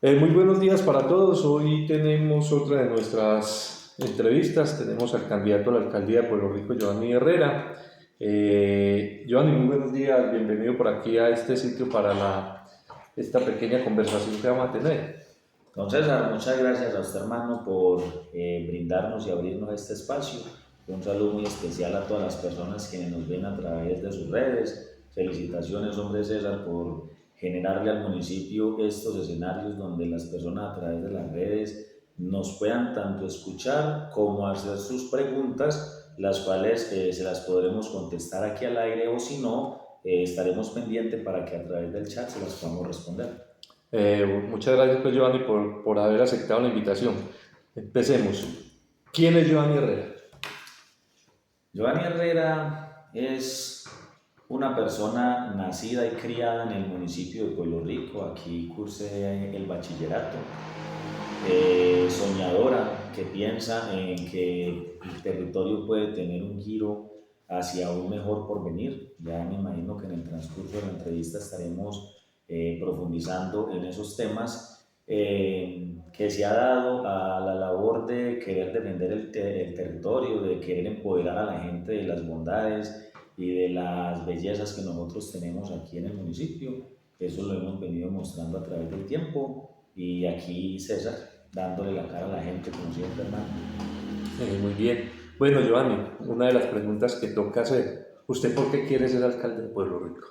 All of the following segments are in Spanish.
Muy buenos días para todos. Hoy tenemos otra de nuestras entrevistas. Tenemos al candidato a la alcaldía de Pueblo Rico, Giovanni Herrera. Giovanni, muy buenos días. Bienvenido por aquí a este sitio para esta pequeña conversación que vamos a tener. Don César, muchas gracias a usted, hermano, por brindarnos y abrirnos este espacio. Un saludo muy especial a todas las personas que nos ven a través de sus redes. Felicitaciones, hombre César, por generarle al municipio estos escenarios donde las personas a través de las redes nos puedan tanto escuchar como hacer sus preguntas, las cuales se las podremos contestar aquí al aire o si no, estaremos pendientes para que a través del chat se las podamos responder. Muchas gracias, pues, Giovanni, por haber aceptado la invitación. Empecemos. ¿Quién es Giovanni Herrera? Giovanni Herrera es una persona nacida y criada en el municipio de Pueblo Rico. Aquí cursé el bachillerato. Soñadora, que piensa en que el territorio puede tener un giro hacia un mejor porvenir. Ya me imagino que en el transcurso de la entrevista estaremos profundizando en esos temas, que se ha dado a la labor de querer defender el territorio, de querer empoderar a la gente de las bondades y de las bellezas que nosotros tenemos aquí en el municipio. Eso lo hemos venido mostrando a través del tiempo y aquí César dándole la cara a la gente como siempre, hermano. Muy bien. Bueno, Giovanni, una de las preguntas que toca hacer. ¿Usted por qué quiere ser alcalde de Pueblo Rico?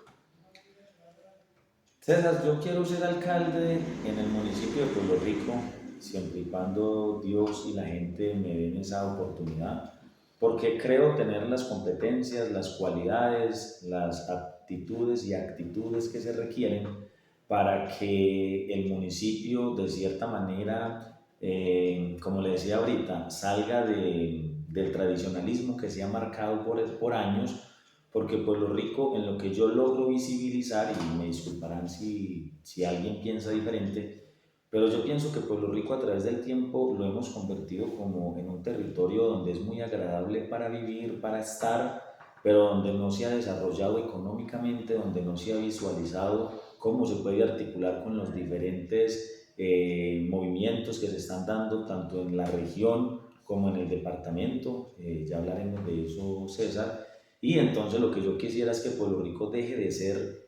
César, yo quiero ser alcalde en el municipio de Pueblo Rico, siempre y cuando Dios y la gente me den esa oportunidad, porque creo tener las competencias, las cualidades, las aptitudes y actitudes que se requieren para que el municipio de cierta manera, como le decía ahorita, salga del tradicionalismo que se ha marcado por años, porque Pueblo Rico, en lo que yo logro visibilizar, y me disculparán si alguien piensa diferente, pero yo pienso que Pueblo Rico a través del tiempo lo hemos convertido como en un territorio donde es muy agradable para vivir, para estar, pero donde no se ha desarrollado económicamente, donde no se ha visualizado cómo se puede articular con los diferentes movimientos que se están dando tanto en la región como en el departamento. Ya hablaremos de eso, César. Y entonces lo que yo quisiera es que Pueblo Rico deje de ser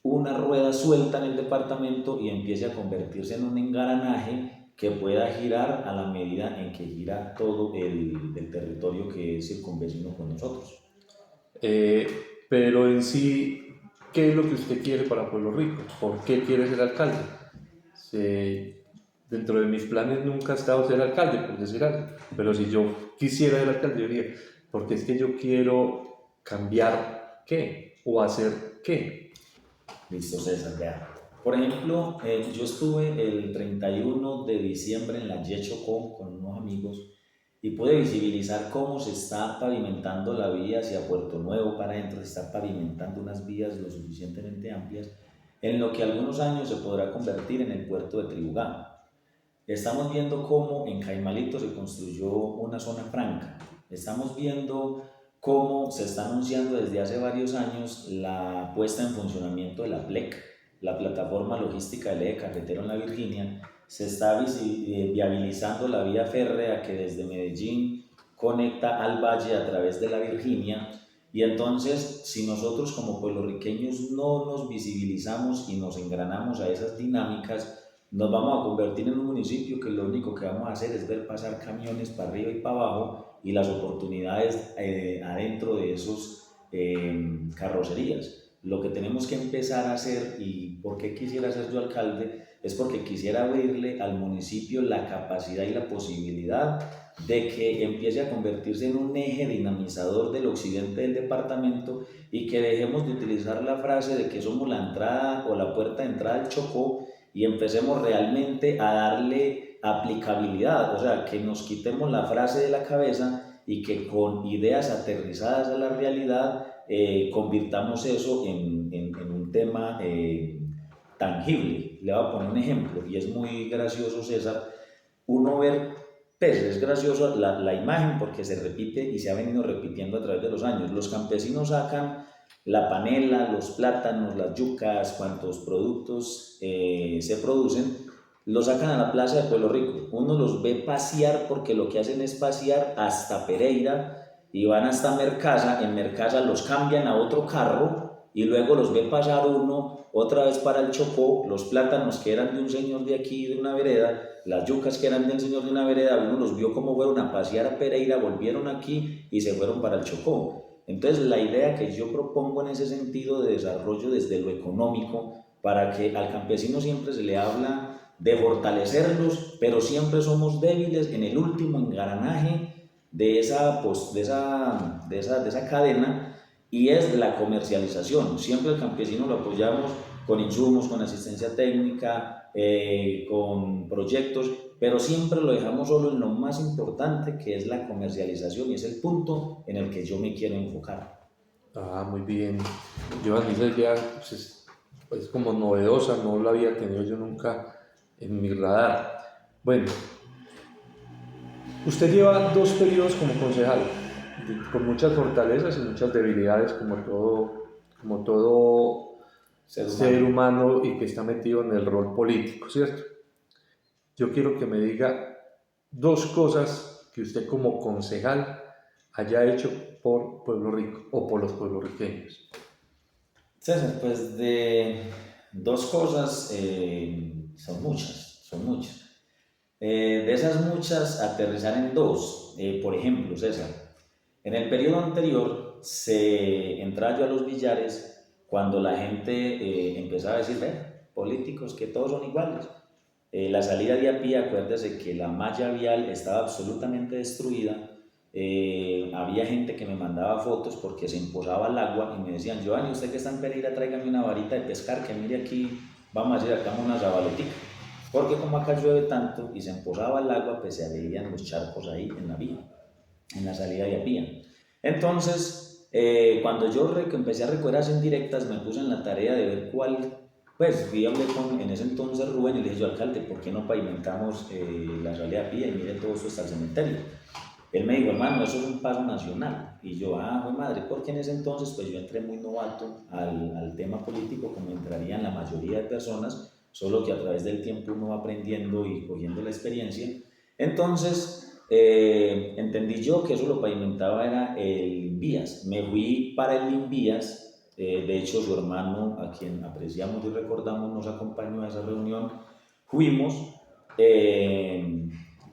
una rueda suelta en el departamento y empiece a convertirse en un engranaje que pueda girar a la medida en que gira todo el territorio que es circunvecino con nosotros. Eh, pero en sí, ¿qué es lo que usted quiere para Pueblo Rico? ¿Por qué quiere ser alcalde? Dentro de mis planes nunca ha estado ser alcalde, por decir algo, pero si yo quisiera ser alcalde, yo diría, porque es que yo quiero cambiar qué o hacer qué. Listo, César, vea. Por ejemplo, yo estuve el 31 de diciembre en la Yechocó con unos amigos y pude visibilizar cómo se está pavimentando la vía hacia Puerto Nuevo para adentro, se está pavimentando unas vías lo suficientemente amplias en lo que algunos años se podrá convertir en el puerto de Tribugá. Estamos viendo cómo en Caimalito se construyó una zona franca. Estamos viendo cómo se está anunciando desde hace varios años la puesta en funcionamiento de la PLEC, la plataforma logística del eje carretero en la Virginia. Se está viabilizando la vía férrea que desde Medellín conecta al valle a través de la Virginia. Y entonces, si nosotros como pueblorriqueños no nos visibilizamos y nos engranamos a esas dinámicas, nos vamos a convertir en un municipio que lo único que vamos a hacer es ver pasar camiones para arriba y para abajo y las oportunidades adentro de esos carrocerías. Lo que tenemos que empezar a hacer, y por qué quisiera ser yo alcalde, es porque quisiera abrirle al municipio la capacidad y la posibilidad de que empiece a convertirse en un eje dinamizador del occidente del departamento y que dejemos de utilizar la frase de que somos la entrada o la puerta de entrada del Chocó y empecemos realmente a darle aplicabilidad, o sea, que nos quitemos la frase de la cabeza y que con ideas aterrizadas a la realidad convirtamos eso en un tema tangible. Le voy a poner un ejemplo y es muy gracioso, César, uno ver, pues es gracioso la imagen porque se repite y se ha venido repitiendo a través de los años. Los campesinos sacan la panela, los plátanos, las yucas, cuantos productos se producen los sacan a la plaza de Pueblo Rico. Uno los ve pasear porque lo que hacen es pasear hasta Pereira y van hasta Mercaza. En Mercaza los cambian a otro carro y luego los ve pasar uno otra vez para el Chocó. Los plátanos que eran de un señor de aquí, de una vereda, las yucas que eran del señor de una vereda, uno los vio como fueron a pasear a Pereira, volvieron aquí y se fueron para el Chocó. Entonces la idea que yo propongo en ese sentido de desarrollo desde lo económico, para que al campesino siempre se le habla de fortalecerlos, pero siempre somos débiles en el último engranaje de esa cadena, y es la comercialización. Siempre al campesino lo apoyamos con insumos, con asistencia técnica, con proyectos, pero siempre lo dejamos solo en lo más importante, que es la comercialización, y es el punto en el que yo me quiero enfocar. Ah, muy bien. Giovanni, esa idea pues, es como novedosa, no la había tenido yo nunca en mi radar. Bueno, usted lleva 2 periodos como concejal, con muchas fortalezas y muchas debilidades, como todo ser humano y que está metido en el rol político, ¿cierto? Yo quiero que me diga 2 cosas que usted como concejal haya hecho por Pueblo Rico o por los pueblorriqueños. César, pues de 2 cosas, son muchas. De esas muchas, aterrizar en 2. Por ejemplo, César, en el periodo anterior se entraba yo a los billares cuando la gente empezaba a decir, ve, políticos que todos son iguales. La salida de Apía, acuérdese que la malla vial estaba absolutamente destruida. Había gente que me mandaba fotos porque se empozaba el agua y me decían, Giovanni, usted que está en Pereira, tráigame una varita de pescar, que mire aquí, vamos a hacer acá una zabalotica. Porque como acá llueve tanto y se empozaba el agua, pues se veían los charcos ahí en la vía, en la salida de Apía. Entonces, cuando yo empecé a recoger las indirectas, me puse en la tarea de ver cuál, pues fui a hablar con en ese entonces Rubén y le dije yo, alcalde, ¿por qué no pavimentamos la salida de Apía y mire todo esto hasta el cementerio? Él me dijo, hermano, eso es un paso nacional. Y yo, pues madre, porque en ese entonces pues yo entré muy novato al tema político, como entrarían la mayoría de personas, solo que a través del tiempo uno va aprendiendo y cogiendo la experiencia. Entonces, entendí yo que eso lo pavimentaba era el Invías. Me fui para el Invías, de hecho su hermano, a quien apreciamos y recordamos, nos acompañó a esa reunión. Fuimos,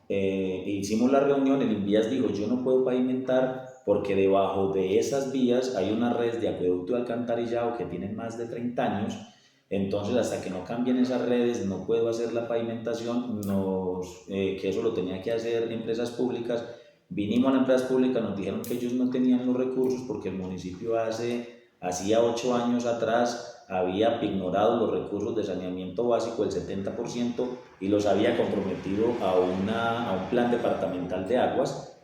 hicimos la reunión. El Invías dijo, yo no puedo pavimentar porque debajo de esas vías hay una red de acueducto y alcantarillado que tienen más de 30 años, entonces hasta que no cambien esas redes no puedo hacer la pavimentación, que eso lo tenía que hacer empresas públicas. Vinimos a las empresas públicas, nos dijeron que ellos no tenían los recursos porque el municipio hacía 8 años atrás había ignorado los recursos de saneamiento básico, el 70%, y los había comprometido a un plan departamental de aguas.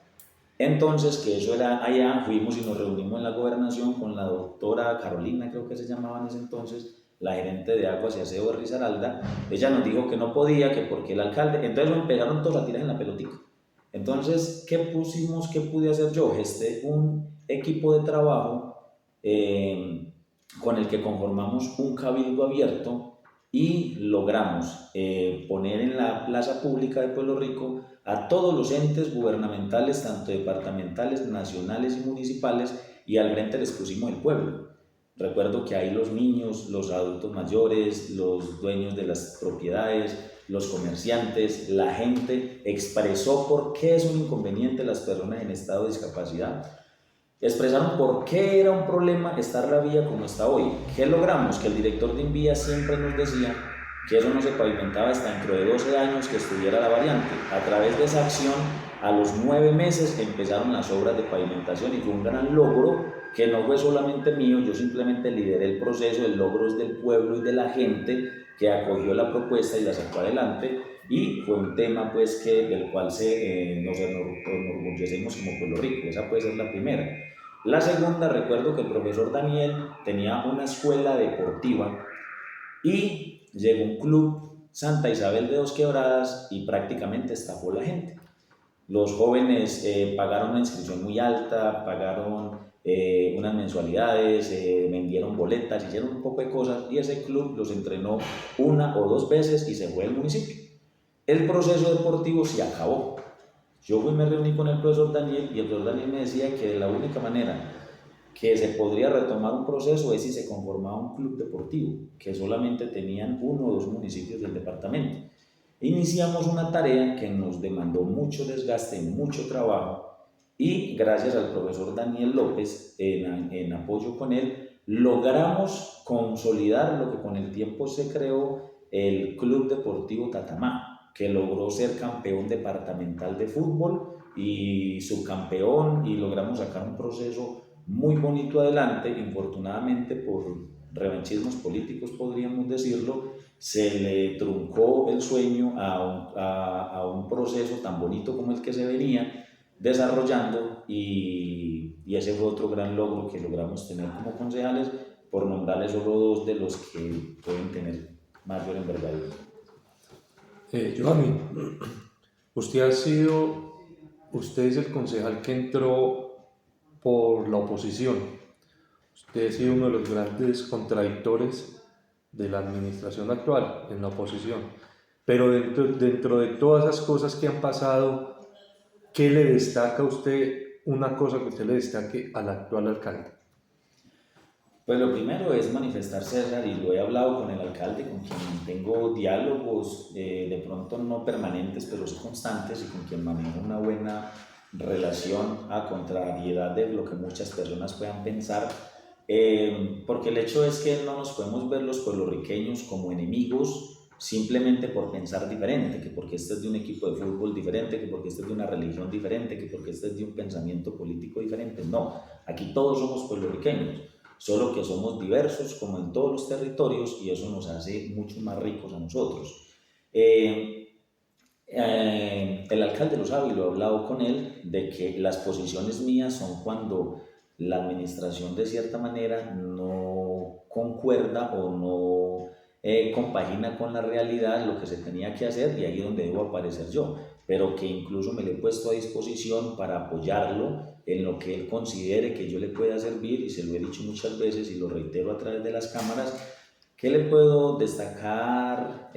Entonces, que eso era allá, fuimos y nos reunimos en la gobernación con la doctora Carolina, creo que se llamaba en ese entonces, la gerente de aguas y aseo de Risaralda. Ella nos dijo que no podía, que porque el alcalde, entonces nos pegaron todos a tirar en la pelotita. Entonces, ¿qué pude hacer yo? Gesté un equipo de trabajo con el que conformamos un cabildo abierto y logramos poner en la plaza pública de Pueblo Rico a todos los entes gubernamentales, tanto departamentales, nacionales y municipales, y al frente les pusimos el pueblo. Recuerdo que ahí los niños, los adultos mayores, los dueños de las propiedades, los comerciantes, la gente expresó por qué es un inconveniente las personas en estado de discapacidad. Expresaron por qué era un problema estar la vía como está hoy. ¿Qué logramos? Que el director de Invías siempre nos decía que eso no se pavimentaba hasta dentro de 12 años que estuviera la variante. A través de esa acción, a los 9 meses empezaron las obras de pavimentación y fue un gran logro que no fue solamente mío, yo simplemente lideré el proceso. El logro es del pueblo y de la gente que acogió la propuesta y la sacó adelante, y fue un tema pues del cual nos enorgullecemos como Pueblo Rico. Esa puede ser la primera. La segunda, recuerdo que el profesor Daniel tenía una escuela deportiva y llegó un club Santa Isabel de Dos Quebradas y prácticamente estafó a la gente. Los jóvenes pagaron una inscripción muy alta, pagaron unas mensualidades, vendieron boletas, hicieron un poco de cosas, y ese club los entrenó 1 o 2 veces y se fue del municipio. el proceso deportivo se acabó. Yo fui y me reuní con el profesor Daniel y el profesor Daniel me decía que de la única manera que se podría retomar un proceso es si se conformaba un club deportivo, que solamente tenían 1 o 2 municipios del departamento. Iniciamos una tarea que nos demandó mucho desgaste, mucho trabajo, y gracias al profesor Daniel López, en apoyo con él, logramos consolidar lo que con el tiempo se creó el Club Deportivo Tatamá, que logró ser campeón departamental de fútbol y subcampeón, y logramos sacar un proceso muy bonito adelante. Infortunadamente, por revanchismos políticos, podríamos decirlo, se le truncó el sueño a un proceso tan bonito como el que se venía desarrollando, y ese fue otro gran logro que logramos tener como concejales, por nombrarles solo 2 de los que pueden tener mayor envergadura. Giovanni, usted es el concejal que entró por la oposición. Usted ha sido uno de los grandes contradictores de la administración actual en la oposición. Pero dentro de todas esas cosas que han pasado, ¿qué le destaca a usted, una cosa que usted le destaque al actual alcalde? Pues lo primero es manifestar, César, y lo he hablado con el alcalde, con quien tengo diálogos de pronto no permanentes, pero sí constantes, y con quien manejo una buena relación, a contrariedad de lo que muchas personas puedan pensar, porque el hecho es que no nos podemos ver los puertorriqueños como enemigos simplemente por pensar diferente, que porque este es de un equipo de fútbol diferente, que porque este es de una religión diferente, que porque este es de un pensamiento político diferente. No, aquí todos somos puertorriqueños, solo que somos diversos como en todos los territorios, y eso nos hace mucho más ricos a nosotros. El alcalde lo sabe, y lo he hablado con él, de que las posiciones mías son cuando la administración de cierta manera no concuerda o no compagina con la realidad lo que se tenía que hacer, y ahí es donde debo aparecer yo, pero que incluso me le he puesto a disposición para apoyarlo en lo que él considere que yo le pueda servir, y se lo he dicho muchas veces y lo reitero a través de las cámaras. ¿Qué le puedo destacar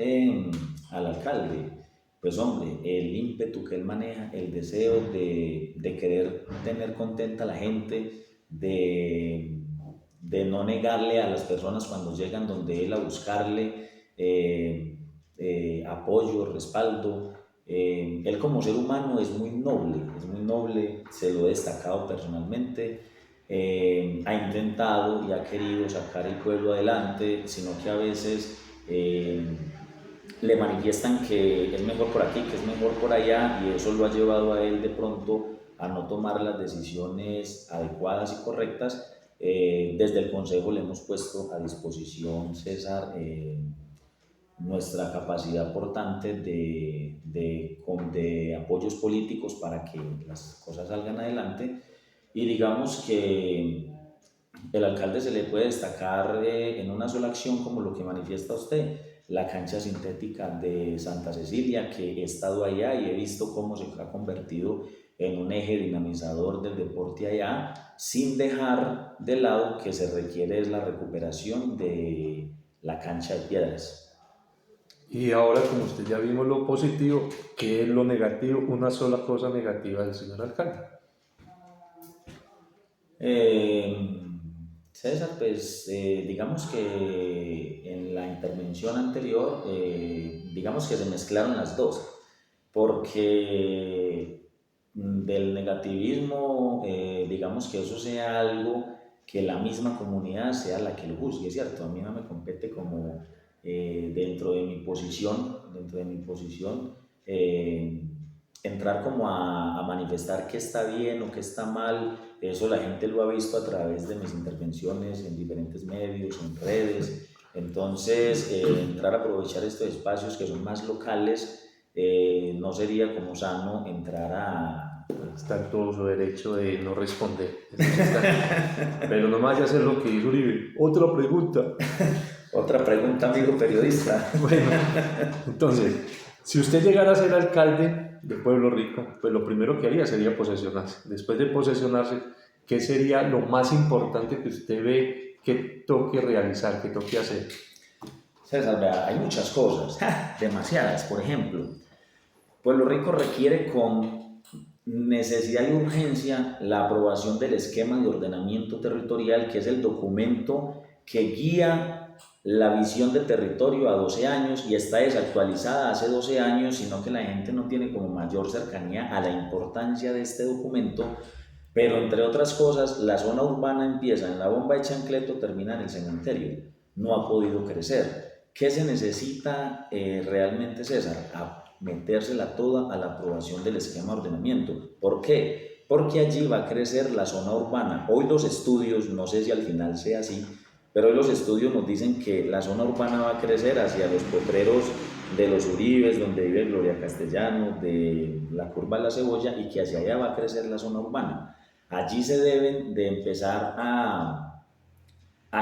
al alcalde? Pues hombre, el ímpetu que él maneja, el deseo de querer tener contenta a la gente, de no negarle a las personas cuando llegan donde él a buscarle apoyo, respaldo. Él como ser humano es muy noble, se lo he destacado personalmente. Ha intentado y ha querido sacar el pueblo adelante, sino que a veces le manifiestan que es mejor por aquí, que es mejor por allá, y eso lo ha llevado a él de pronto a no tomar las decisiones adecuadas y correctas. Desde el Consejo le hemos puesto a disposición, César, nuestra capacidad portante de apoyos políticos para que las cosas salgan adelante, y digamos que el alcalde se le puede destacar en una sola acción, como lo que manifiesta usted, la cancha sintética de Santa Cecilia, que he estado allá y he visto cómo se ha convertido en un eje dinamizador del deporte allá, sin dejar de lado que se requiere la recuperación de la cancha de piedras. Y ahora, como usted ya vimos lo positivo, ¿qué es lo negativo? Una sola cosa negativa del señor alcalde. César, pues digamos que en la intervención anterior, digamos que se mezclaron las dos, porque del negativismo, digamos que eso sea algo que la misma comunidad sea la que lo juzgue, ¿cierto? A mí no me compete como dentro de mi posición, entrar como a manifestar qué está bien o qué está mal. Eso la gente lo ha visto a través de mis intervenciones en diferentes medios, en redes. Entonces, entrar a aprovechar estos espacios que son más locales, no sería como sano entrar a... Está en todo su derecho de no responder. Pero no me vaya a hacer lo que dijo Uribe. Otra pregunta. Otra pregunta, amigo periodista. Bueno, entonces, si usted llegara a ser alcalde de Pueblo Rico, pues lo primero que haría sería posesionarse. Después de posesionarse, ¿qué sería lo más importante que usted ve que toque realizar, que toque hacer? César, vea, hay muchas cosas, demasiadas. Por ejemplo, Pueblo Rico requiere con necesidad y urgencia la aprobación del esquema de ordenamiento territorial, que es el documento que guía la visión de territorio a 12 años y está desactualizada hace 12 años, sino que la gente no tiene como mayor cercanía a la importancia de este documento, pero entre otras cosas, la zona urbana empieza en la Bomba de Chancleto, termina en el cementerio, no ha podido crecer. ¿Qué se necesita realmente, César? A metérsela toda a la aprobación del esquema de ordenamiento. ¿Por qué? Porque allí va a crecer la zona urbana. Hoy los estudios, no sé si al final sea así, pero hoy los estudios nos dicen que la zona urbana va a crecer hacia los potreros de los Uribes, donde vive Gloria Castellano, de la curva de la Cebolla, y que hacia allá va a crecer la zona urbana. Allí se deben de empezar a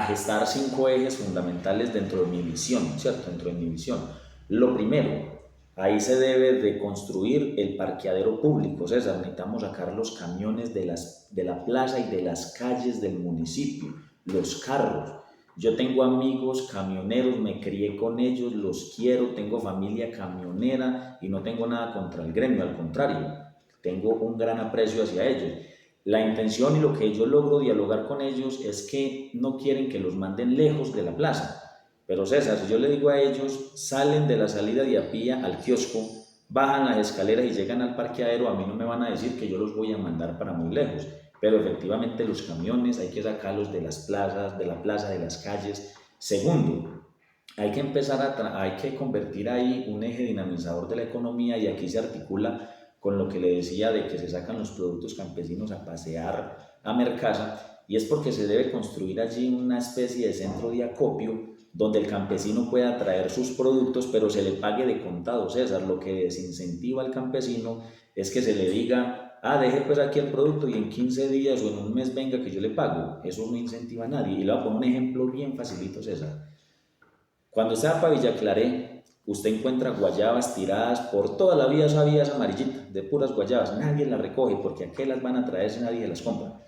gestar 5 ejes fundamentales dentro de mi visión, ¿cierto? Dentro de mi visión. Lo primero, ahí se debe de construir el parqueadero público, César. Necesitamos sacar los camiones de la plaza y de las calles del municipio, los carros. Yo tengo amigos camioneros, me crié con ellos, los quiero, tengo familia camionera y no tengo nada contra el gremio, al contrario, tengo un gran aprecio hacia ellos. La intención y lo que yo logro dialogar con ellos es que no quieren que los manden lejos de la plaza. Pero César, si yo le digo a ellos, salen de la salida de Apía al kiosco, bajan las escaleras y llegan al parqueadero, a mí no me van a decir que yo los voy a mandar para muy lejos. Pero efectivamente los camiones hay que sacarlos de las plazas, de la plaza, de las calles. Segundo, hay que hay que convertir ahí un eje dinamizador de la economía, y aquí se articula con lo que le decía de que se sacan los productos campesinos a pasear a Mercasa, y es porque se debe construir allí una especie de centro de acopio donde el campesino pueda traer sus productos, pero se le pague de contado, César. Lo que desincentiva al campesino es que se le diga, deje pues aquí el producto y en 15 días o en un mes venga que yo le pago. Eso no incentiva a nadie. Y le voy a poner un ejemplo bien facilito, César. Cuando usted va para Villa Claré, usted encuentra guayabas tiradas por toda la vía, esa vía es amarillita, de puras guayabas. Nadie las recoge porque aquí las van a traer si nadie las compra.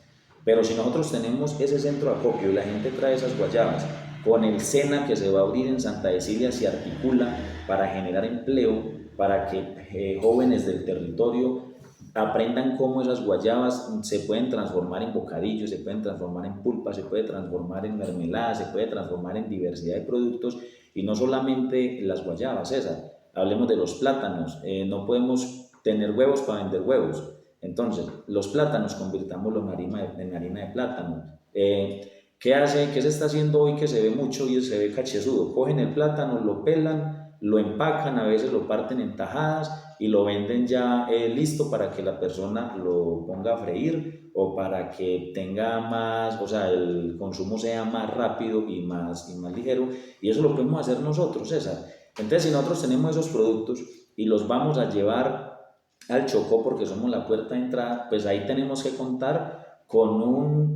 Pero si nosotros tenemos ese centro de acopio y la gente trae esas guayabas, con el SENA que se va a abrir en Santa Cecilia se articula para generar empleo, para que jóvenes del territorio aprendan cómo esas guayabas se pueden transformar en bocadillos, se pueden transformar en pulpa, se puede transformar en mermelada, se puede transformar en diversidad de productos, y no solamente las guayabas, César. Hablemos de los plátanos. No podemos tener huevos para vender huevos. Entonces, los plátanos, convirtámoslo en harina de plátano. ¿Qué se está haciendo hoy que se ve mucho y se ve cachezudo? Cogen el plátano, lo pelan, lo empacan, a veces lo parten en tajadas y lo venden ya listo para que la persona lo ponga a freír o para que tenga más, o sea, el consumo sea más rápido y más ligero. Y eso lo podemos hacer nosotros, César. Entonces, si nosotros tenemos esos productos y los vamos a llevar al Chocó porque somos la puerta de entrada, pues ahí tenemos que contar con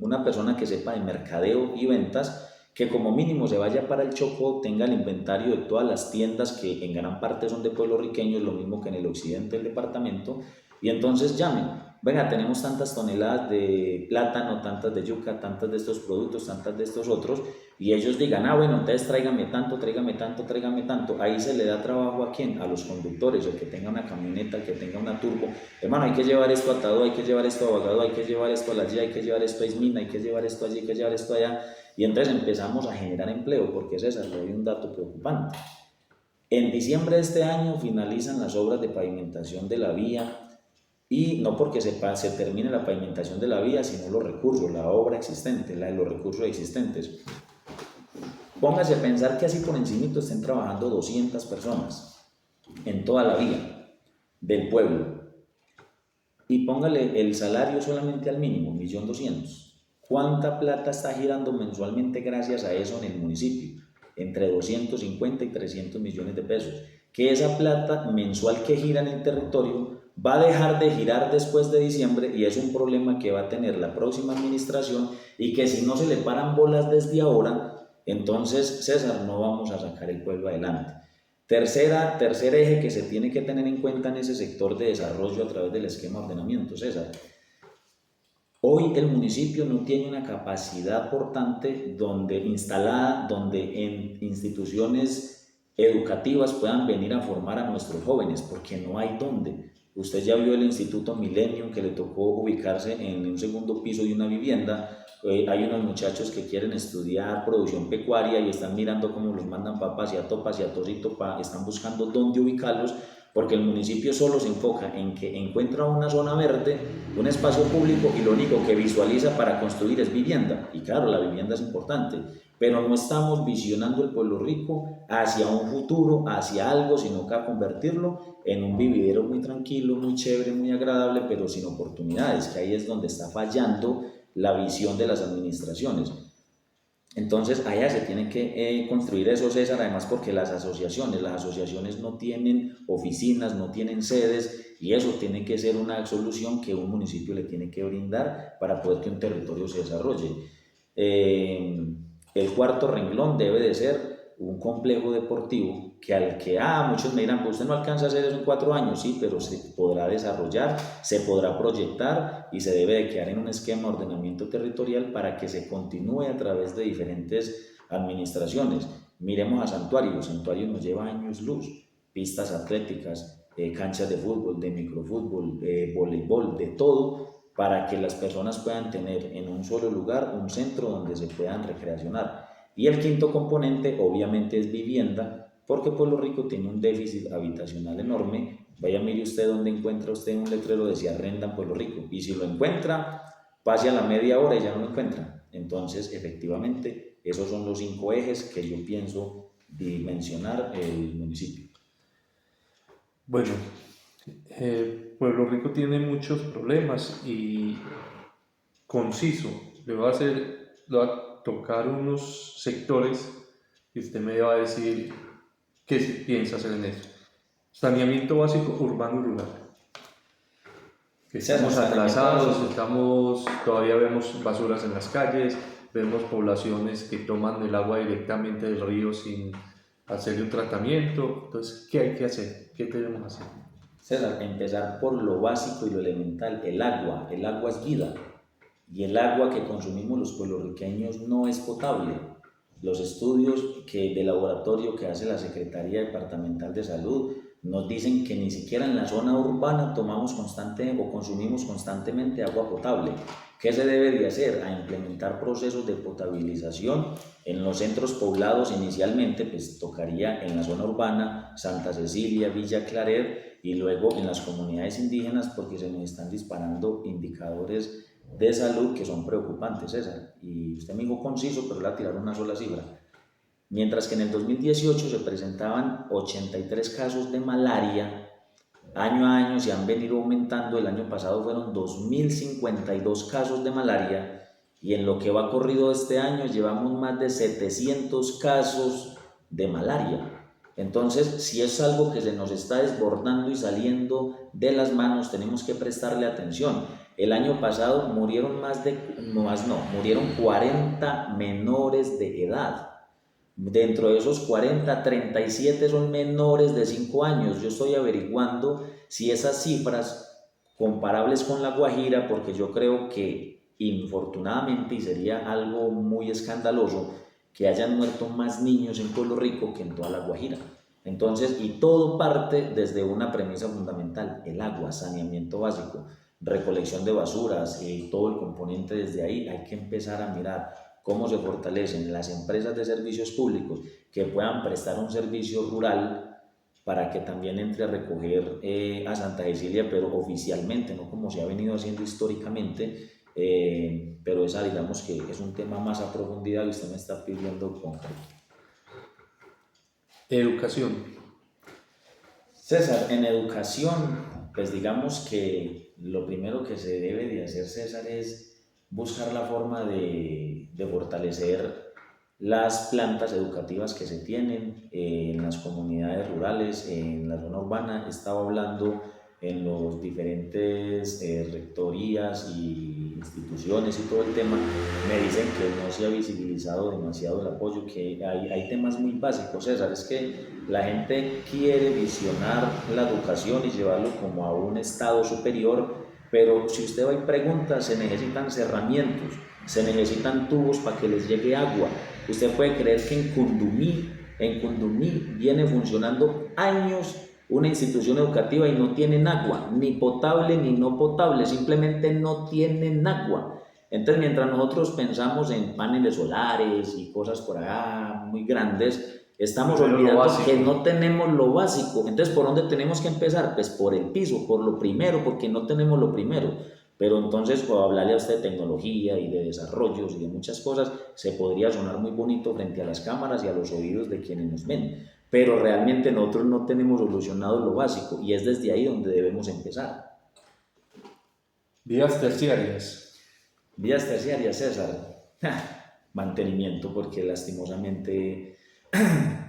una persona que sepa de mercadeo y ventas, que como mínimo se vaya para el Chocó, tenga el inventario de todas las tiendas que en gran parte son de pueblos-riqueños, lo mismo que en el occidente del departamento, y entonces llamen, venga, tenemos tantas toneladas de plátano, tantas de yuca, tantas de estos productos, tantas de estos otros, y ellos digan, bueno, entonces tráigame tanto, tráigame tanto, tráigame tanto. Ahí se le da trabajo ¿a quién? A los conductores, el que tenga una camioneta, el que tenga una turbo. Hermano, hay que llevar esto a Tadó, hay que llevar esto a Bogotá, hay que llevar esto a la G, hay que llevar esto a Ismina, hay que llevar esto allí, hay que llevar esto allá. Y entonces empezamos a generar empleo, porque César, le doy un dato preocupante. En diciembre de este año finalizan las obras de pavimentación de la vía, y no porque se termine la pavimentación de la vía, sino los recursos, la obra existente, los recursos existentes. Póngase a pensar que así por encimito estén trabajando 200 personas en toda la vía del pueblo, y póngale el salario solamente al mínimo, 1.200.000. ¿Cuánta plata está girando mensualmente gracias a eso en el municipio? Entre 250 y 300 millones de pesos. Que esa plata mensual que gira en el territorio va a dejar de girar después de diciembre, y es un problema que va a tener la próxima administración, y que si no se le paran bolas desde ahora, entonces, César, no vamos a sacar el pueblo adelante. Tercer eje que se tiene que tener en cuenta en ese sector de desarrollo a través del esquema de ordenamiento, César. Hoy el municipio no tiene una capacidad portante instalada donde en instituciones educativas puedan venir a formar a nuestros jóvenes, porque no hay dónde. Usted ya vio el Instituto Millennium, que le tocó ubicarse en un segundo piso de una vivienda. Hay unos muchachos que quieren estudiar producción pecuaria y están mirando cómo los mandan para Paseato, Paseato, están buscando dónde ubicarlos, porque el municipio solo se enfoca en que encuentra una zona verde, un espacio público, y lo único que visualiza para construir es vivienda. Y claro, la vivienda es importante, pero no estamos visionando el pueblo rico hacia un futuro, hacia algo, sino que a convertirlo en un vividero muy tranquilo, muy chévere, muy agradable, pero sin oportunidades, que ahí es donde está fallando la visión de las administraciones. Entonces allá se tiene que construir eso, César, además porque las asociaciones no tienen oficinas, no tienen sedes, y eso tiene que ser una solución que un municipio le tiene que brindar para poder que un territorio se desarrolle. El cuarto renglón debe de ser un complejo deportivo muchos me dirán, pues usted no alcanza a hacer eso en 4 años, sí, pero se podrá desarrollar, se podrá proyectar y se debe de quedar en un esquema de ordenamiento territorial para que se continúe a través de diferentes administraciones. Miremos a Santuario nos lleva años luz, pistas atléticas, canchas de fútbol, de microfútbol, voleibol, de todo, para que las personas puedan tener en un solo lugar un centro donde se puedan recreacionar. Y el quinto componente obviamente es vivienda, porque Pueblo Rico tiene un déficit habitacional enorme. Vaya, mire usted dónde encuentra usted un letrero de si arrenda en Pueblo Rico, y si lo encuentra, pase a la media hora y ya no lo encuentra. Entonces, efectivamente, esos son los 5 ejes que yo pienso dimensionar el municipio. Bueno, Pueblo Rico tiene muchos problemas y conciso, le voy a tocar unos sectores y usted me va a decir qué piensa hacer en eso. Saneamiento básico urbano y rural. Estamos atrasados, todavía vemos basuras en las calles, vemos poblaciones que toman el agua directamente del río sin hacerle un tratamiento. Entonces, ¿qué hay que hacer? ¿Qué debemos hacer? César, empezar por lo básico y lo elemental, el agua. El agua es vida, y el agua que consumimos los pueblorriqueños no es potable. Los estudios de laboratorio que hace la Secretaría Departamental de Salud nos dicen que ni siquiera en la zona urbana consumimos constantemente agua potable. ¿Qué se debe de hacer? A implementar procesos de potabilización en los centros poblados inicialmente, pues tocaría en la zona urbana, Santa Cecilia, Villa Claret, y luego en las comunidades indígenas, porque se nos están disparando indicadores de salud que son preocupantes, César. Y usted me dijo conciso, pero le voy a tirar una sola cifra. Mientras que en el 2018 se presentaban 83 casos de malaria, año a año se han venido aumentando. El año pasado fueron 2.052 casos de malaria, y en lo que va corrido este año llevamos más de 700 casos de malaria. Entonces, si es algo que se nos está desbordando y saliendo de las manos, tenemos que prestarle atención. El año pasado murieron murieron 40 menores de edad. Dentro de esos 40, 37 son menores de 5 años. Yo estoy averiguando si esas cifras comparables con La Guajira, porque yo creo que infortunadamente, y sería algo muy escandaloso, que hayan muerto más niños en Pueblo Rico que en toda La Guajira. Entonces, y todo parte desde una premisa fundamental: el agua, saneamiento básico, recolección de basuras, todo el componente desde ahí. Hay que empezar a mirar cómo se fortalecen las empresas de servicios públicos que puedan prestar un servicio rural para que también entre a recoger a Santa Cecilia, pero oficialmente, no como se ha venido haciendo históricamente. Pero esa, digamos que es un tema más a profundidad y usted me está pidiendo concreto. Educación. César, en educación, pues digamos que lo primero que se debe de hacer, César, es buscar la forma de fortalecer las plantas educativas que se tienen en las comunidades rurales, en la zona urbana. Estaba hablando en los diferentes rectorías y instituciones y todo el tema. Me dicen que no se ha visibilizado demasiado el apoyo, que hay temas muy básicos, César. Es que la gente quiere visionar la educación y llevarlo como a un estado superior, pero si usted va y pregunta, se necesitan cerramientos, se necesitan tubos para que les llegue agua. Usted puede creer que en Cundumí en Cundumí viene funcionando años una institución educativa y no tienen agua, ni potable ni no potable, simplemente no tienen agua. Entonces, mientras nosotros pensamos en paneles solares y cosas por allá muy grandes, estamos olvidando que no tenemos lo básico. Entonces, ¿por dónde tenemos que empezar? Pues por el piso, por lo primero, porque no tenemos lo primero. Pero entonces, cuando hablarle a usted de tecnología y de desarrollos y de muchas cosas, se podría sonar muy bonito frente a las cámaras y a los oídos de quienes nos ven. Pero realmente nosotros no tenemos solucionado lo básico y es desde ahí donde debemos empezar. Vías terciarias. Vías terciarias, César. Mantenimiento, porque lastimosamente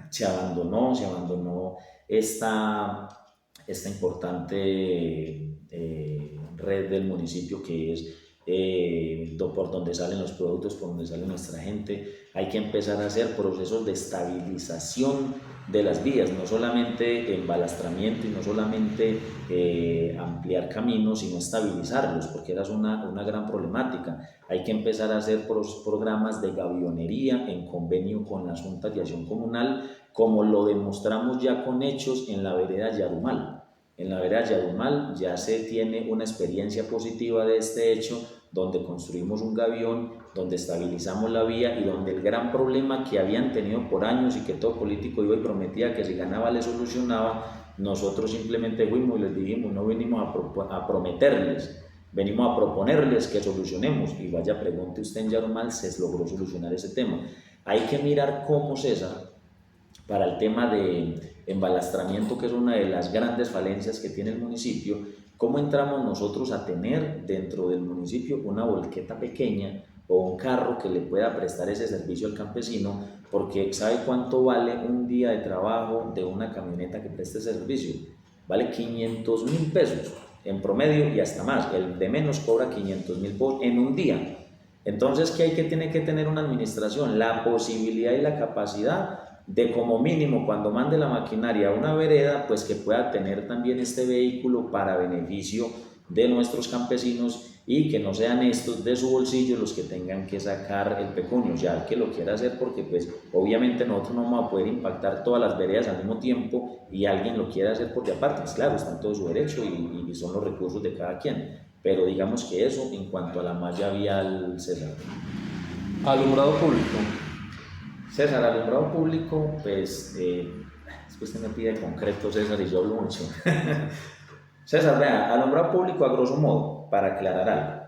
se abandonó esta importante red del municipio que es por donde salen los productos, por donde sale nuestra gente. Hay que empezar a hacer procesos de estabilización de las vías, no solamente embalastramiento y no solamente ampliar caminos, sino estabilizarlos, porque esa es una gran problemática. Hay que empezar a hacer programas de gavionería en convenio con las juntas de acción comunal, como lo demostramos ya con hechos en la vereda Yarumal. En la vereda Yarumal ya se tiene una experiencia positiva de este hecho, donde construimos un gavión, donde estabilizamos la vía y donde el gran problema que habían tenido por años y que todo político iba y prometía que si ganaba le solucionaba, nosotros simplemente fuimos y les dijimos, no venimos a prometerles, venimos a proponerles que solucionemos. Y vaya, pregunte usted en Yarumal, se logró solucionar ese tema. Hay que mirar cómo, César, para el tema de embalastramiento, que es una de las grandes falencias que tiene el municipio, cómo entramos nosotros a tener dentro del municipio una volqueta pequeña o un carro que le pueda prestar ese servicio al campesino, porque ¿sabe cuánto vale un día de trabajo de una camioneta que preste ese servicio? Vale 500.000 pesos en promedio y hasta más. El de menos cobra 500.000 pesos en un día. Entonces, ¿qué tiene que tener una administración? La posibilidad y la capacidad de, como mínimo, cuando mande la maquinaria a una vereda, pues que pueda tener también este vehículo para beneficio de nuestros campesinos y que no sean estos de su bolsillo los que tengan que sacar el pecunio, ya el que lo quiera hacer, porque pues obviamente nosotros no vamos a poder impactar todas las veredas al mismo tiempo y alguien lo quiera hacer porque aparte, pues claro, está en todo su derecho y son los recursos de cada quien, pero digamos que eso en cuanto a la malla vial, César. Alumbrado público. César, alumbrado público, pues es que usted me pide concreto, César, y yo hablo mucho. César, vea, alumbrado público a grosso modo, para aclarar algo.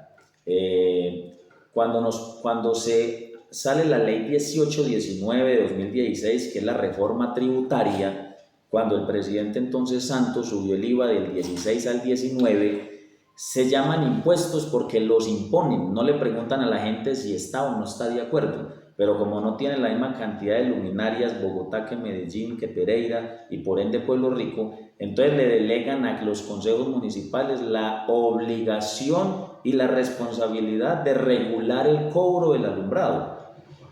Cuando se sale la ley 1819 de 2016, que es la reforma tributaria, cuando el presidente entonces Santos subió el IVA del 16 al 19, se llaman impuestos porque los imponen, no le preguntan a la gente si está o no está de acuerdo. Pero como no tienen la misma cantidad de luminarias Bogotá que Medellín, que Pereira y por ende Pueblo Rico, entonces le delegan a los consejos municipales la obligación y la responsabilidad de regular el cobro del alumbrado.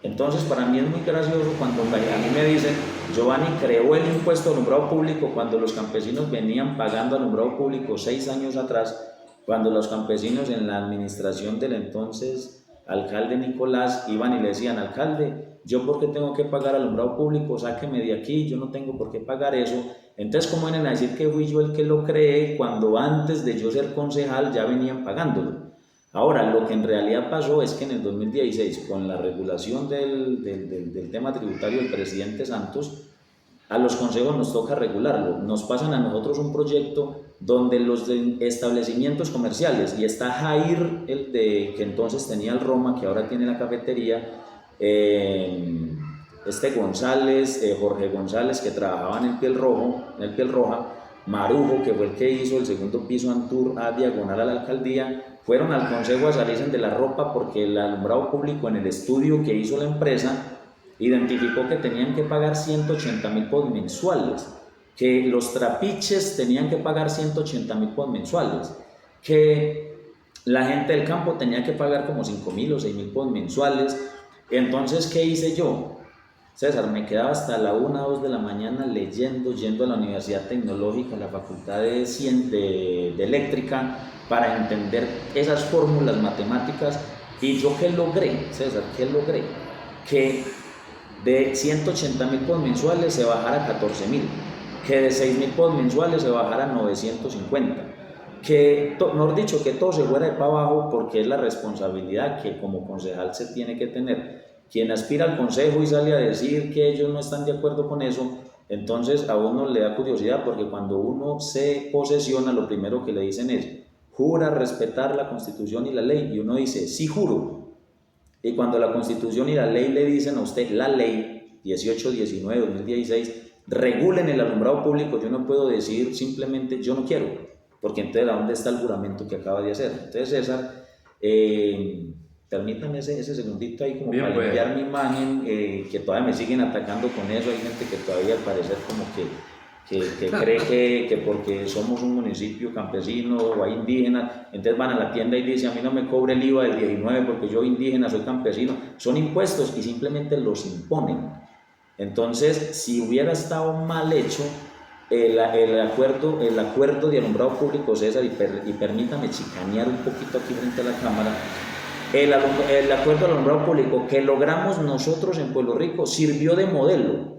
Entonces para mí es muy gracioso cuando a mí me dicen, Giovanni creó el impuesto de alumbrado público cuando los campesinos venían pagando alumbrado público 6 años atrás, cuando los campesinos en la administración del entonces alcalde Nicolás iban y le decían, alcalde, ¿yo por qué tengo que pagar alumbrado público? Sáqueme de aquí, yo no tengo por qué pagar eso. Entonces, ¿cómo vienen a decir que fui yo el que lo creé cuando antes de yo ser concejal ya venían pagándolo? Ahora, lo que en realidad pasó es que en el 2016, con la regulación del tema tributario del presidente Santos, a los consejos nos toca regularlo. Nos pasan a nosotros un proyecto donde los establecimientos comerciales, y está Jair, el que entonces tenía el Roma, que ahora tiene la cafetería, González, Jorge González, que trabajaba en el Piel Roja, Marujo, que fue el que hizo el segundo piso Antur a diagonal a la alcaldía, fueron al consejo a salirse de la ropa porque el alumbrado público en el estudio que hizo la empresa identificó que tenían que pagar 180.000 pesos mensuales, que los trapiches tenían que pagar 180.000 pesos mensuales, que la gente del campo tenía que pagar como 5.000 o 6.000 pesos mensuales. Entonces, ¿qué hice yo? César, me quedaba hasta la 1 o 2 de la mañana leyendo, yendo a la Universidad Tecnológica, a la Facultad de Eléctrica, para entender esas fórmulas matemáticas. ¿Y yo qué logré, César? ¿Qué logré? Que de 180.000 pods mensuales se bajara a 14.000, que de 6.000 pods mensuales se bajara a 950, que, mejor dicho, que todo se fuera de para abajo, porque es la responsabilidad que como concejal se tiene que tener. Quien aspira al consejo y sale a decir que ellos no están de acuerdo con eso, entonces a uno le da curiosidad, porque cuando uno se posesiona, lo primero que le dicen es: jura respetar la Constitución y la ley, y uno dice: sí, juro. Y cuando la Constitución y la ley le dicen a usted, la ley 1819-2016, regulen el alumbrado público, yo no puedo decir simplemente yo no quiero, porque entonces ¿a dónde está el juramento que acaba de hacer? Entonces, César, permítame ese segundito ahí como Bien, para pues. limpiar mi imagen, que todavía me siguen atacando con eso. Hay gente que todavía al parecer como que cree que porque somos un municipio campesino o hay indígenas, entonces van a la tienda y dicen: a mí no me cobre el IVA del 19 porque yo indígena soy campesino. Son impuestos y simplemente los imponen. Entonces, si hubiera estado mal hecho el acuerdo de alumbrado público, César, y permítame chicanear un poquito aquí frente a la cámara, el acuerdo de alumbrado público que logramos nosotros en Pueblo Rico sirvió de modelo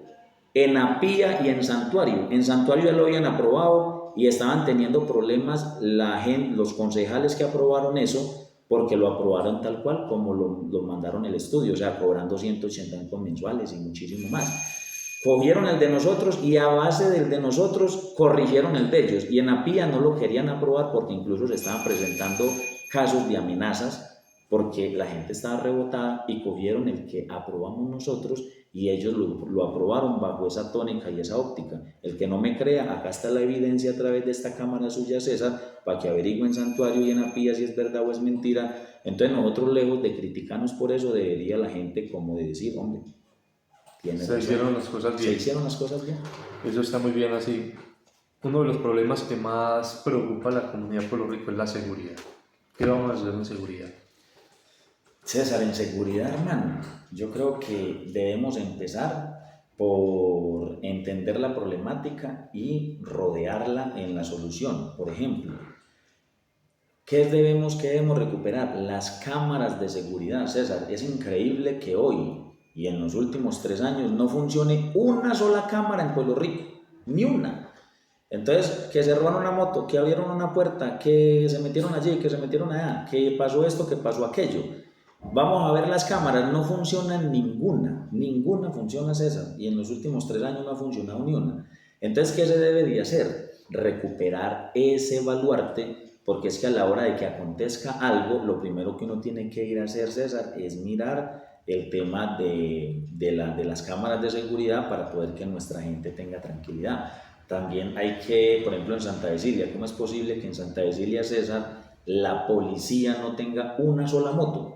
en Apía y en Santuario. En Santuario ya lo habían aprobado y estaban teniendo problemas los concejales que aprobaron eso, porque lo aprobaron tal cual como lo mandaron el estudio, o sea, cobrando 180.000 mensuales y muchísimo más. Cogieron el de nosotros y a base del de nosotros corrigieron el de ellos, y en Apía no lo querían aprobar porque incluso se estaban presentando casos de amenazas, porque la gente estaba rebotada, y cogieron el que aprobamos nosotros y ellos lo aprobaron bajo esa tónica y esa óptica. El que no me crea, acá está la evidencia a través de esta cámara suya, César, para que averigüen en Santuario y en Apía si es verdad o es mentira. Entonces nosotros, lejos de criticarnos por eso, debería la gente como de decir: hombre, Se hicieron las cosas bien. Se hicieron las cosas bien. Eso está muy bien así. Uno de los problemas que más preocupa a la comunidad de Puerto Rico es la seguridad. ¿Qué vamos a hacer en seguridad? César, en seguridad, hermano, yo creo que debemos empezar por entender la problemática y rodearla en la solución. Por ejemplo, ¿qué debemos recuperar? Las cámaras de seguridad, César. Es increíble que hoy y en los últimos 3 años no funcione una sola cámara en Puerto Rico, ni una. Entonces, que se robaron una moto, que abrieron una puerta, que se metieron allí, que se metieron allá, que pasó esto, que pasó aquello. Vamos a ver las cámaras, no funcionan ninguna funciona, César, y en los últimos 3 años no ha funcionado ni una. Entonces, ¿qué se debe de hacer? Recuperar ese baluarte, porque es que a la hora de que acontezca algo, lo primero que uno tiene que ir a hacer, César, es mirar el tema de las cámaras de seguridad para poder que nuestra gente tenga tranquilidad. También hay que, por ejemplo, en Santa Cecilia, ¿cómo es posible que en Santa Cecilia, César, la policía no tenga una sola moto?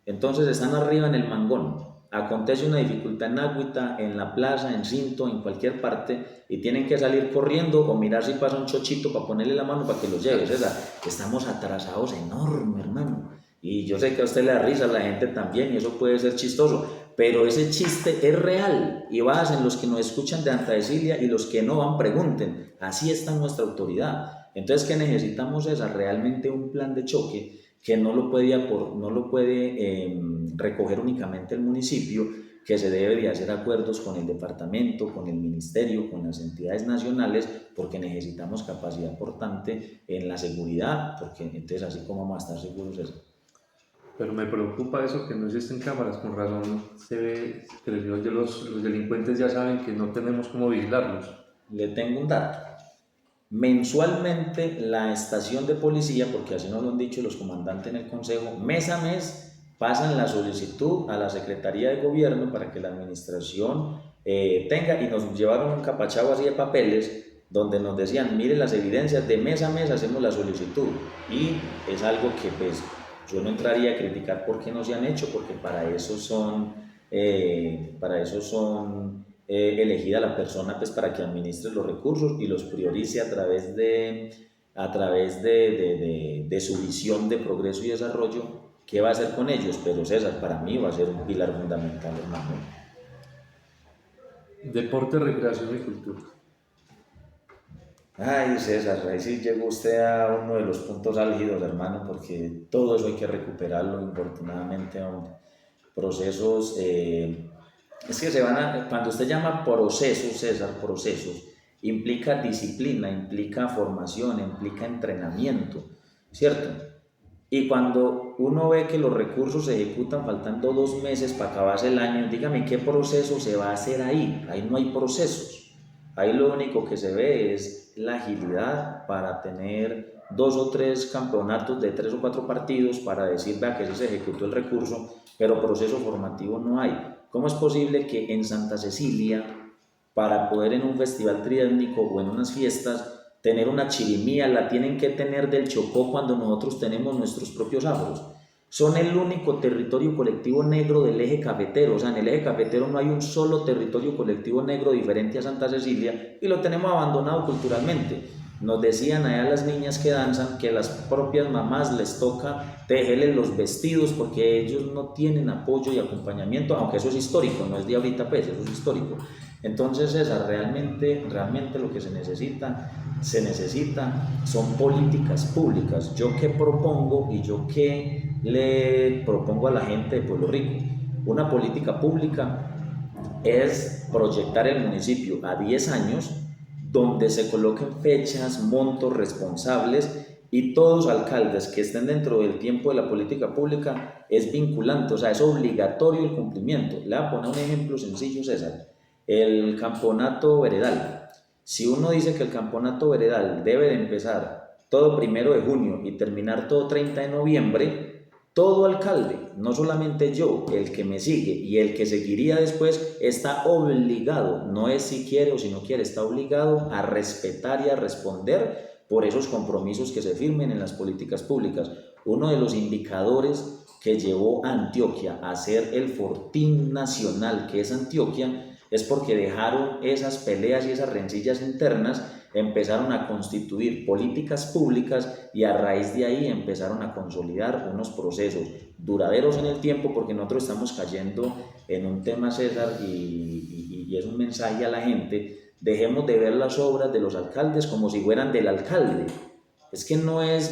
Entonces están arriba en el mangón, acontece una dificultad en Agüita, en la plaza, en Cinto, en cualquier parte, y tienen que salir corriendo o mirar si pasa un chochito para ponerle la mano para que los lleve. César, estamos atrasados enorme, hermano. Y yo sé que a usted le da risa, a la gente también, y eso puede ser chistoso, pero ese chiste es real, y en los que nos escuchan de Santa Cecilia, y los que no van, pregunten. Así está nuestra autoridad. Entonces, ¿qué necesitamos? Es realmente un plan de choque que no lo puede recoger únicamente el municipio, que se debe de hacer acuerdos con el departamento, con el ministerio, con las entidades nacionales, porque necesitamos capacidad portante en la seguridad, porque entonces así como vamos a estar seguros es. Pero me preocupa eso, que no existen cámaras. Con razón se ve que los delincuentes ya saben que no tenemos cómo vigilarlos. Le tengo un dato. Mensualmente la estación de policía, porque así nos lo han dicho los comandantes en el consejo, mes a mes pasan la solicitud a la Secretaría de Gobierno para que la administración tenga, y nos llevaron un capachado así de papeles donde nos decían: mire las evidencias, de mes a mes hacemos la solicitud. Y es algo que pues yo no entraría a criticar por qué no se han hecho, porque para eso son elegida la persona pues para que administre los recursos y los priorice a través de su visión de progreso y desarrollo. ¿Qué va a hacer con ellos? Pero César, para mí va a ser un pilar fundamental, hermano. Deporte, recreación y cultura. Ay, César, ahí sí llegó usted a uno de los puntos álgidos, hermano, porque todo eso hay que recuperarlo, infortunadamente, procesos Es que se van cuando usted llama procesos, César, procesos, implica disciplina, implica formación, implica entrenamiento, ¿cierto? Y cuando uno ve que los recursos se ejecutan faltando 2 meses para acabarse el año, dígame qué proceso se va a hacer ahí. Ahí no hay procesos. Ahí lo único que se ve es la agilidad para tener 2 o 3 campeonatos de 3 o 4 partidos para decir, vea que sí se ejecutó el recurso, pero proceso formativo no hay. ¿Cómo es posible que en Santa Cecilia, para poder en un festival triétnico o en unas fiestas, tener una chirimía, la tienen que tener del Chocó cuando nosotros tenemos nuestros propios afros? Son el único territorio colectivo negro del eje cafetero, o sea, en el eje cafetero no hay un solo territorio colectivo negro diferente a Santa Cecilia y lo tenemos abandonado culturalmente. Nos decían allá las niñas que danzan que a las propias mamás les toca tejerles los vestidos porque ellos no tienen apoyo y acompañamiento, aunque eso es histórico, no es de ahorita pues, eso es histórico. Entonces, César, realmente lo que se necesita son políticas públicas. Yo qué propongo y yo qué le propongo a la gente de Pueblo Rico. Una política pública es proyectar el municipio a 10 años donde se coloquen fechas, montos, responsables y todos los alcaldes que estén dentro del tiempo de la política pública es vinculante, o sea, es obligatorio el cumplimiento. Le voy a poner un ejemplo sencillo, César. El campeonato veredal. Si uno dice que el campeonato veredal debe de empezar todo 1 de junio y terminar todo 30 de noviembre, todo alcalde, no solamente yo, el que me sigue y el que seguiría después, está obligado, no es si quiere o si no quiere, está obligado a respetar y a responder por esos compromisos que se firmen en las políticas públicas. Uno de los indicadores que llevó a Antioquia a ser el fortín nacional que es Antioquia es porque dejaron esas peleas y esas rencillas internas, empezaron a constituir políticas públicas y a raíz de ahí empezaron a consolidar unos procesos duraderos en el tiempo, porque nosotros estamos cayendo en un tema, César, y es un mensaje a la gente: dejemos de ver las obras de los alcaldes como si fueran del alcalde. Es que no es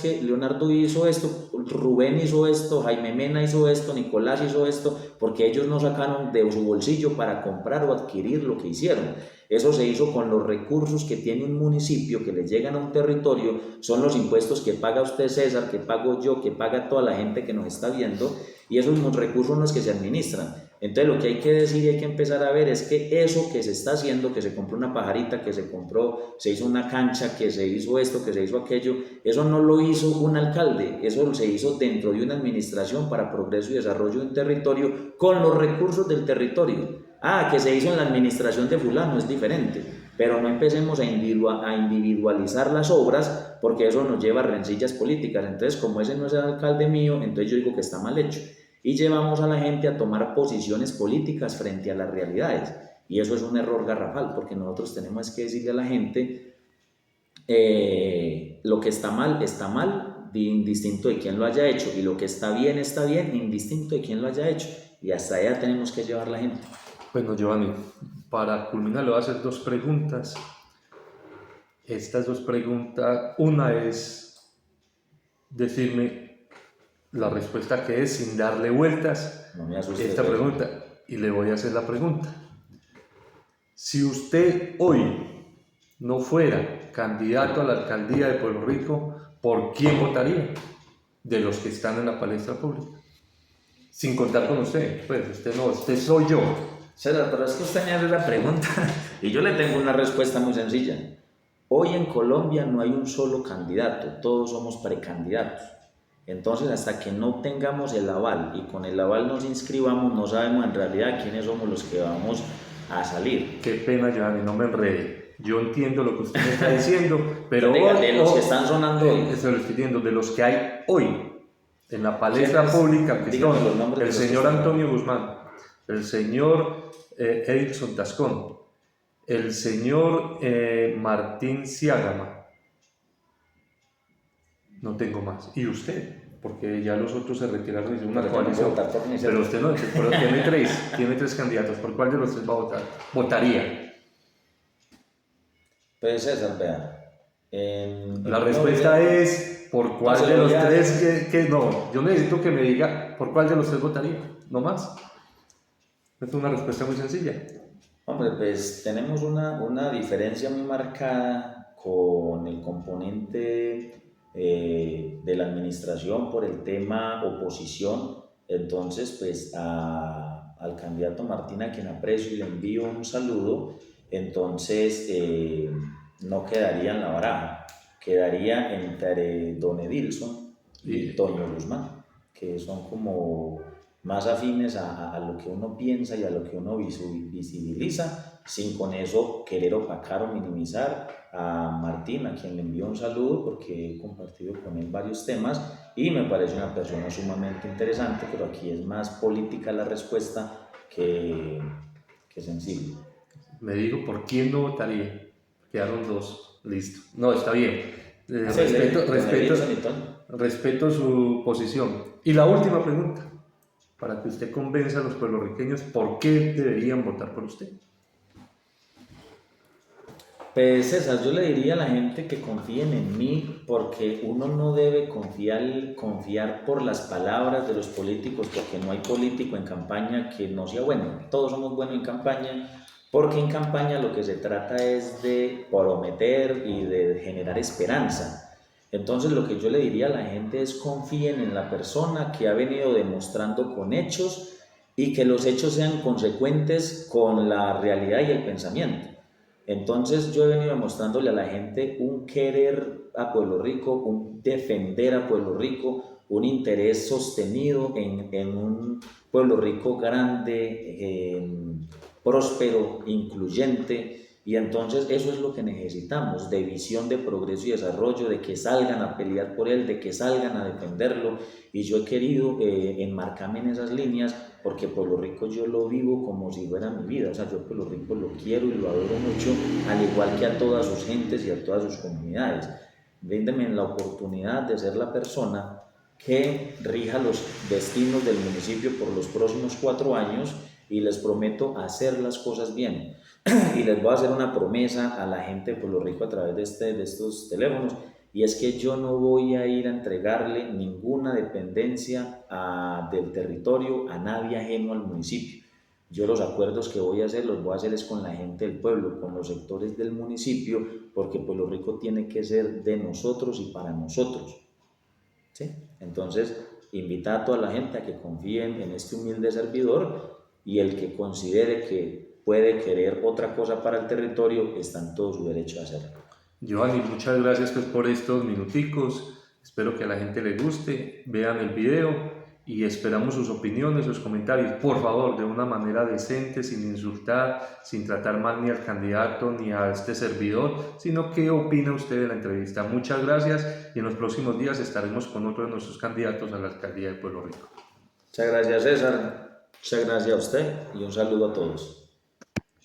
que Leonardo hizo esto, Rubén hizo esto, Jaime Mena hizo esto, Nicolás hizo esto, porque ellos no sacaron de su bolsillo para comprar o adquirir lo que hicieron. Eso se hizo con los recursos que tiene un municipio, que le llegan a un territorio, son los impuestos que paga usted, César, que pago yo, que paga toda la gente que nos está viendo, y esos son los recursos en los que se administran. Entonces lo que hay que decir y hay que empezar a ver es que eso que se está haciendo, que se compró una pajarita, que se hizo una cancha, que se hizo esto, que se hizo aquello, eso no lo hizo un alcalde, eso se hizo dentro de una administración para progreso y desarrollo de un territorio con los recursos del territorio. Que se hizo en la administración de fulano es diferente, pero no empecemos a individualizar las obras, porque eso nos lleva a rencillas políticas. Entonces, como ese no es el alcalde mío, entonces yo digo que está mal hecho. Y llevamos a la gente a tomar posiciones políticas frente a las realidades. Y eso es un error garrafal, porque nosotros tenemos que decirle a la gente lo que está mal, indistinto de quién lo haya hecho, y lo que está bien, indistinto de quién lo haya hecho. Y hasta allá tenemos que llevar la gente. Bueno, Giovanni, para culminar le voy a hacer 2 preguntas. Estas 2 preguntas, una es decirme la respuesta que es sin darle vueltas. No me asuste esta pregunta, y le voy a hacer la pregunta. Si usted hoy no fuera candidato a la alcaldía de Puerto Rico, ¿por quién votaría de los que están en la palestra pública? Sin contar con usted, pues usted no, usted soy yo. César, pero es que usted me hace la pregunta y yo le tengo una respuesta muy sencilla. Hoy en Colombia no hay un solo candidato, todos somos precandidatos. Entonces, hasta que no tengamos el aval y con el aval nos inscribamos, no sabemos en realidad quiénes somos los que vamos a salir. Qué pena, Giovanni, no me enrede. Yo entiendo lo que usted me está diciendo, pero de los que están sonando hoy. Eso lo estoy diciendo, de los que hay hoy en la palestra pública, que son el señor Antonio Guzmán, el señor Edson Tascón, el señor Martín Ciágama. No tengo más. ¿Y usted? Porque ya los otros se retiraron de una coalición. Pero usted no, pero tiene 3 candidatos. ¿Por cuál de los 3 va a votar? Votaría. Pues César, vea. La respuesta es ¿por cuál de los 3 que no? Yo necesito que me diga ¿por cuál de los 3 votaría? No más. Es una respuesta muy sencilla. Hombre, pues tenemos una diferencia muy marcada con el componente de la administración por el tema oposición. Entonces, pues al candidato Martín, a quien aprecio y le envío un saludo, entonces no quedaría en la baraja, quedaría entre Don Edilson y Toño Guzmán, que son como más afines a lo que uno piensa y a lo que uno visibiliza, sin con eso querer opacar o minimizar a Martín, a quien le envío un saludo porque he compartido con él varios temas y me parece una persona sumamente interesante, pero aquí es más política la respuesta que sensible. Me digo, ¿por quién no votaría? Quedaron dos, listo. No, está bien. Respeto su posición. Y la última pregunta, para que usted convenza a los puertorriqueños, ¿por qué deberían votar por usted? Pues César, yo le diría a la gente que confíen en mí, porque uno no debe confiar por las palabras de los políticos, porque no hay político en campaña que no sea bueno. Todos somos buenos en campaña, porque en campaña lo que se trata es de prometer y de generar esperanza. Entonces lo que yo le diría a la gente es confíen en la persona que ha venido demostrando con hechos y que los hechos sean consecuentes con la realidad y el pensamiento. Entonces yo he venido demostrándole a la gente un querer a Pueblo Rico, un defender a Pueblo Rico, un interés sostenido en un Pueblo Rico grande, próspero, incluyente. Y entonces eso es lo que necesitamos, de visión de progreso y desarrollo, de que salgan a pelear por él, de que salgan a defenderlo. Y yo he querido enmarcarme en esas líneas porque Pueblo Rico yo lo vivo como si fuera mi vida. O sea, yo Pueblo Rico lo quiero y lo adoro mucho, al igual que a todas sus gentes y a todas sus comunidades. Bríndeme la oportunidad de ser la persona que rija los destinos del municipio por los próximos 4 años y les prometo hacer las cosas bien. Y les voy a hacer una promesa a la gente de Pueblo Rico a través de estos teléfonos, y es que yo no voy a ir a entregarle ninguna dependencia del territorio a nadie ajeno al municipio. Yo los acuerdos que voy a hacer los voy a hacer es con la gente del pueblo, con los sectores del municipio, porque Pueblo Rico tiene que ser de nosotros y para nosotros. ¿Sí? Entonces, invita a toda la gente a que confíen en este humilde servidor, y el que considere que puede querer otra cosa para el territorio está en todo su derecho a hacerlo. Giovanni, muchas gracias pues por estos minuticos. Espero que a la gente le guste, vean el video y esperamos sus opiniones, sus comentarios. Por favor, de una manera decente, sin insultar, sin tratar mal ni al candidato ni a este servidor, sino qué opina usted de la entrevista. Muchas gracias y en los próximos días estaremos con otro de nuestros candidatos a la alcaldía de Puerto Rico. Muchas gracias, César. Muchas gracias a usted y un saludo a todos.